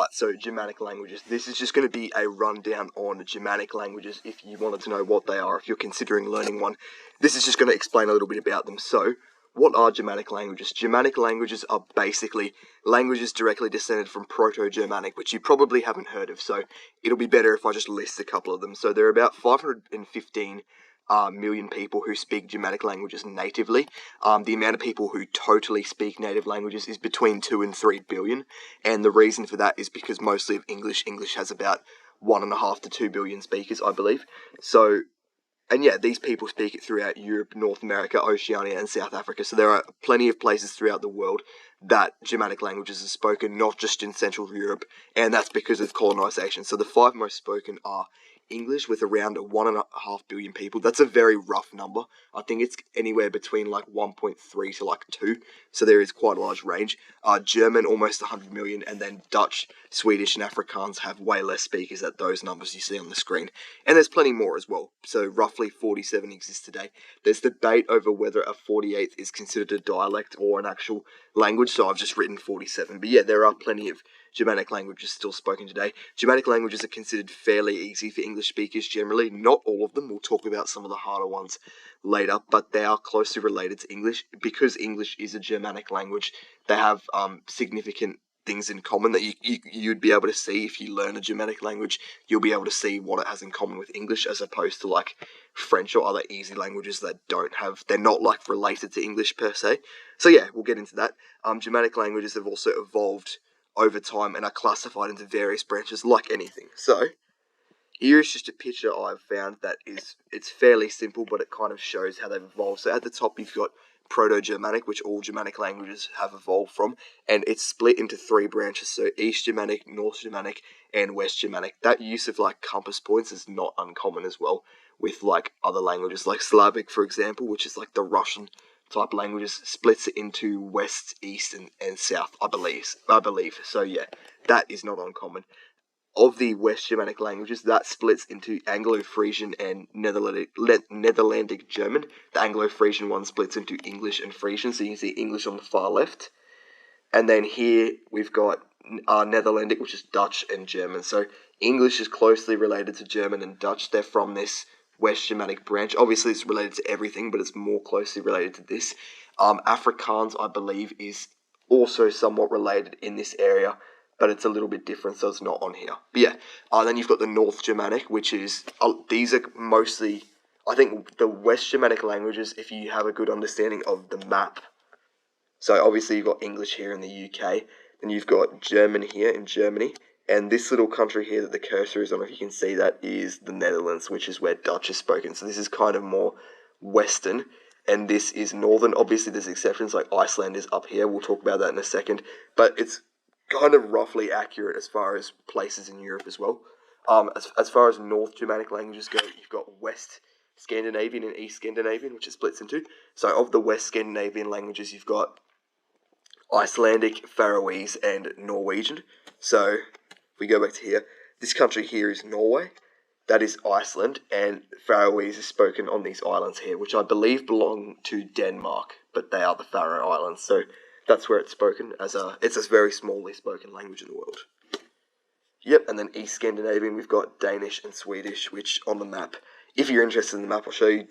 Alright, so Germanic languages. This is just going to be a rundown on Germanic languages if you wanted to know what they are, if you're considering learning one. This is just going to explain a little bit about them. So, what are Germanic languages? Germanic languages are basically languages directly descended from Proto-Germanic, which you probably haven't heard of, so it'll be better if I just list a couple of them. So there are about 515 million people who speak Germanic languages natively. The amount of people who totally speak native languages is between 2 and 3 billion, and the reason for that is because mostly of English. English has about 1.5 to 2 billion speakers, I believe. So, and yeah, these people speak it throughout Europe, North America, Oceania, and South Africa. So there are plenty of places throughout the world that Germanic languages are spoken, not just in Central Europe, and that's because of colonization. So the 5 most spoken are English, with around 1.5 billion people. That's a very rough number. I think it's anywhere between like 1.3 to like 2, so there is quite a large range. German, almost 100 million, and then Dutch, Swedish, and Afrikaans have way less speakers at those numbers you see on the screen. And there's plenty more as well, so roughly 47 exist today. There's debate over whether a 48th is considered a dialect or an actual language, so I've just written 47. But yeah, there are plenty of Germanic languages still spoken today. Germanic languages are considered fairly easy for English speakers generally. Not all of them. We'll talk about some of the harder ones later, but they are closely related to English. Because English is a Germanic language, they have significant things in common that you'd be able to see if you learn a Germanic language. You'll be able to see what it has in common with English, as opposed to like French or other easy languages that they're not like related to English per se. So yeah, we'll get into that. Germanic languages have also evolved over time and are classified into various branches like anything. So here is just a picture I've found that it's fairly simple, but it kind of shows how they've evolved. So at the top you've got Proto-Germanic, which all Germanic languages have evolved from, and it's split into 3 branches, so East Germanic, North Germanic, and West Germanic. That use of like compass points is not uncommon as well with like other languages, like Slavic, for example, which is like the Russian type languages, splits it into West, East, and South, I believe. So yeah, that is not uncommon. Of the West Germanic languages, that splits into Anglo-Frisian and Netherlandic German. The Anglo-Frisian one splits into English and Frisian, so you can see English on the far left. And then here we've got Netherlandic, which is Dutch and German. So English is closely related to German and Dutch. They're from this West Germanic branch. Obviously, it's related to everything, but it's more closely related to this. Afrikaans, I believe, is also somewhat related in this area, but it's a little bit different, so it's not on here. But yeah, then you've got the North Germanic, which is, these are mostly, I think, the West Germanic languages, if you have a good understanding of the map. So obviously you've got English here in the UK, and you've got German here in Germany, and this little country here that the cursor is on, if you can see that, is the Netherlands, which is where Dutch is spoken. So this is kind of more Western, and this is Northern. Obviously there's exceptions, like Iceland is up here, we'll talk about that in a second, but it's kind of roughly accurate as far as places in Europe as well. As far as North Germanic languages go, you've got West Scandinavian and East Scandinavian, which it splits into. So of the West Scandinavian languages, you've got Icelandic, Faroese, and Norwegian. So if we go back to here, this country here is Norway. That is Iceland, and Faroese is spoken on these islands here, which I believe belong to Denmark, but they are the Faroe Islands. So that's where it's spoken. It's a very smallly spoken language in the world. Yep, and then East Scandinavian, we've got Danish and Swedish, which on the map, if you're interested in the map, I'll show you.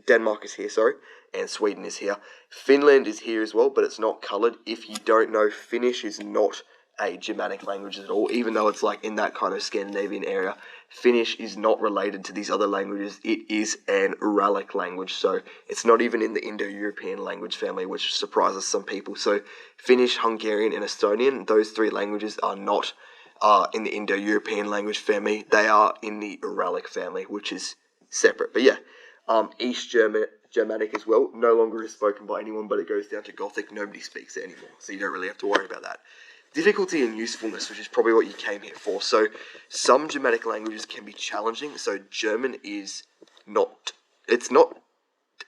Denmark is here, sorry, and Sweden is here. Finland is here as well, but it's not coloured. If you don't know, Finnish is not a Germanic language at all, even though it's like in that kind of Scandinavian area. Finnish is not related to these other languages. It is an Uralic language, so it's not even in the Indo-European language family, which surprises some people. So Finnish, Hungarian, and Estonian, those 3 languages are not in the Indo-European language family. They are in the Uralic family, which is separate. But yeah, East Germanic as well, no longer is spoken by anyone, but it goes down to Gothic. Nobody speaks it anymore, so you don't really have to worry about that. Difficulty and usefulness, which is probably what you came here for. So some Germanic languages can be challenging. So German is not, it's not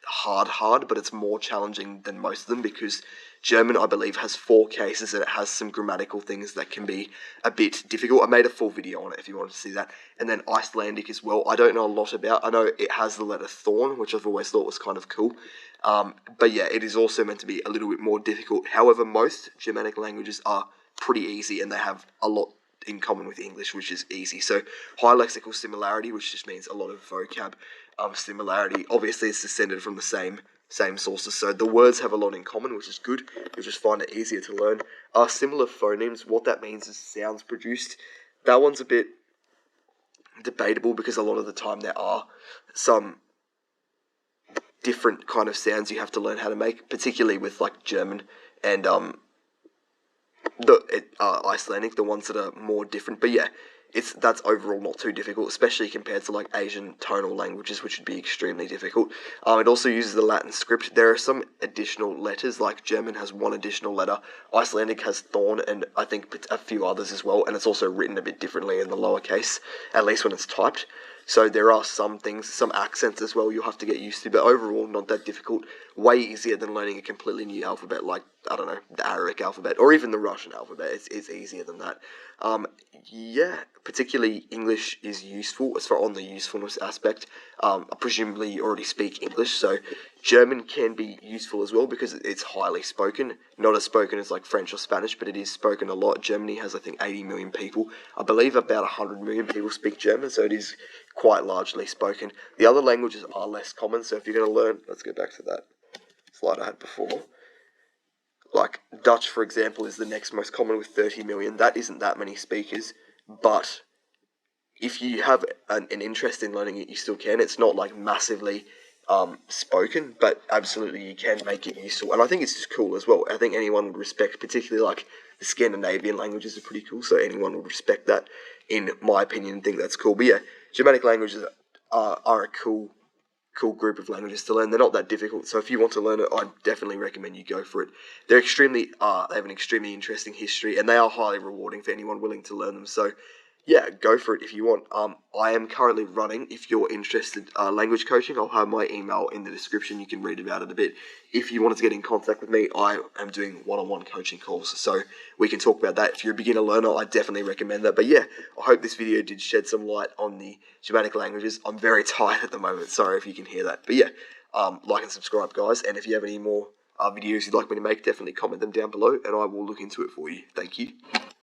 hard, but it's more challenging than most of them, because German, I believe, has 4 cases and it has some grammatical things that can be a bit difficult. I made a full video on it if you want to see that. And then Icelandic as well, I don't know a lot about. I know it has the letter thorn, which I've always thought was kind of cool. But yeah, it is also meant to be a little bit more difficult. However, most Germanic languages are pretty easy, and they have a lot in common with English, which is easy. So high lexical similarity, which just means a lot of vocab similarity. Obviously, it's descended from the same sources, so the words have a lot in common, which is good. You'll just find it easier to learn. Similar phonemes, what that means is sounds produced. That one's a bit debatable because a lot of the time there are some different kind of sounds you have to learn how to make, particularly with like German and Icelandic, the ones that are more different. But yeah, that's overall not too difficult, especially compared to like Asian tonal languages, which would be extremely difficult. It also uses the Latin script. There are some additional letters, like German has one additional letter, Icelandic has thorn, and I think a few others as well, and it's also written a bit differently in the lowercase, at least when it's typed. So there are some things, some accents as well you'll have to get used to, but overall not that difficult. Way easier than learning a completely new alphabet like, I don't know, the Arabic alphabet, or even the Russian alphabet. It's easier than that. Yeah, particularly English is useful as far on the usefulness aspect. Presumably you already speak English, so German can be useful as well because it's highly spoken. Not as spoken as like French or Spanish, but it is spoken a lot. Germany has, I think, 80 million people. I believe about 100 million people speak German, so it is quite largely spoken. The other languages are less common, so if you're going to learn, let's go back to that slide I had before. Like Dutch, for example, is the next most common with 30 million. That isn't that many speakers, but if you have an interest in learning it, you still can. It's not like massively spoken, but absolutely you can make it useful. And I think it's just cool as well. I think anyone would respect, particularly like the Scandinavian languages are pretty cool, so anyone would respect that, in my opinion, think that's cool. But yeah, Germanic languages are a cool group of languages to learn. They're not that difficult, so if you want to learn it, I'd definitely recommend you go for it. They have an extremely interesting history, and they are highly rewarding for anyone willing to learn them. So yeah, go for it if you want. I am currently running, if you're interested, language coaching. I'll have my email in the description. You can read about it a bit. If you wanted to get in contact with me, I am doing one-on-one coaching calls, so we can talk about that. If you're a beginner learner, I definitely recommend that. But yeah, I hope this video did shed some light on the Germanic languages. I'm very tired at the moment. Sorry if you can hear that. But yeah, like and subscribe, guys. And if you have any more videos you'd like me to make, definitely comment them down below, and I will look into it for you. Thank you.